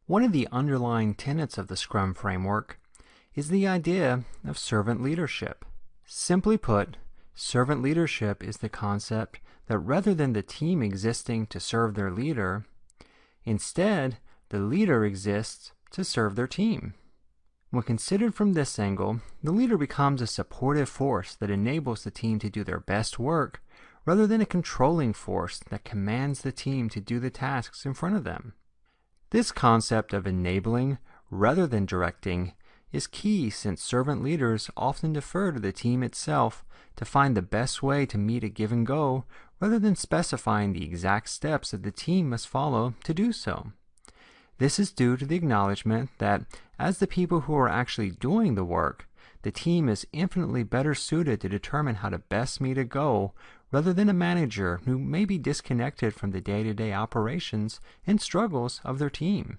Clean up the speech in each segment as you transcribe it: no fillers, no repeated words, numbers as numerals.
One of the underlying tenets of the Scrum framework is the idea of servant leadership. Simply put, servant leadership is the concept that rather than the team existing to serve their leader, instead, the leader exists to serve their team. When considered from this angle, the leader becomes a supportive force that enables the team to do their best work rather than a controlling force that commands the team to do the tasks in front of them. This concept of enabling rather than directing is key since servant leaders often defer to the team itself to find the best way to meet a given goal rather than specifying the exact steps that the team must follow to do so. This is due to the acknowledgement that as the people who are actually doing the work, the team is infinitely better suited to determine how to best meet a goal rather than a manager who may be disconnected from the day-to-day operations and struggles of their team.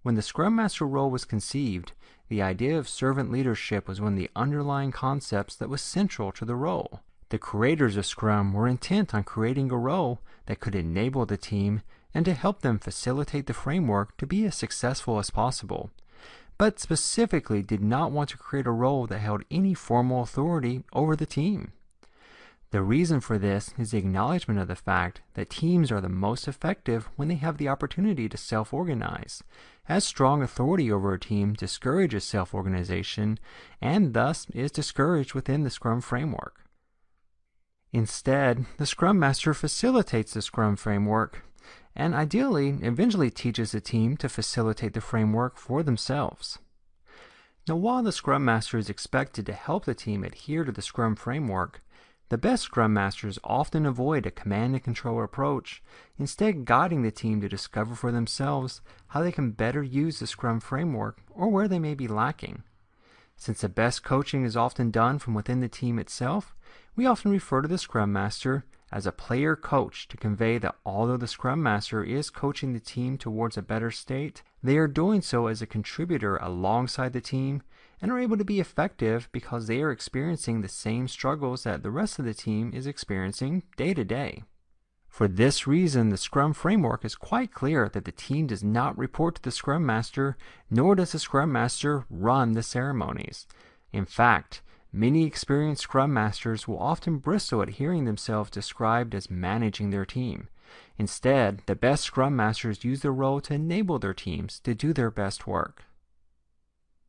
When the Scrum Master role was conceived, the idea of servant leadership was one of the underlying concepts that was central to the role. The creators of Scrum were intent on creating a role that could enable the team and to help them facilitate the framework to be as successful as possible, but specifically did not want to create a role that held any formal authority over the team. The reason for this is the acknowledgement of the fact that teams are the most effective when they have the opportunity to self-organize, as strong authority over a team discourages self-organization and thus is discouraged within the Scrum framework. Instead, the Scrum Master facilitates the Scrum framework and ideally eventually teaches the team to facilitate the framework for themselves. Now, while the Scrum Master is expected to help the team adhere to the Scrum framework, the best Scrum Masters often avoid a command and control approach, instead guiding the team to discover for themselves how they can better use the Scrum framework or where they may be lacking. Since the best coaching is often done from within the team itself, we often refer to the Scrum Master as a player coach to convey that although the Scrum Master is coaching the team towards a better state, they are doing so as a contributor alongside the team and are able to be effective because they are experiencing the same struggles that the rest of the team is experiencing day to day. For this reason, the Scrum framework is quite clear that the team does not report to the Scrum Master, nor does the Scrum Master run the ceremonies. In fact, many experienced Scrum Masters will often bristle at hearing themselves described as managing their team. Instead, the best Scrum Masters use their role to enable their teams to do their best work.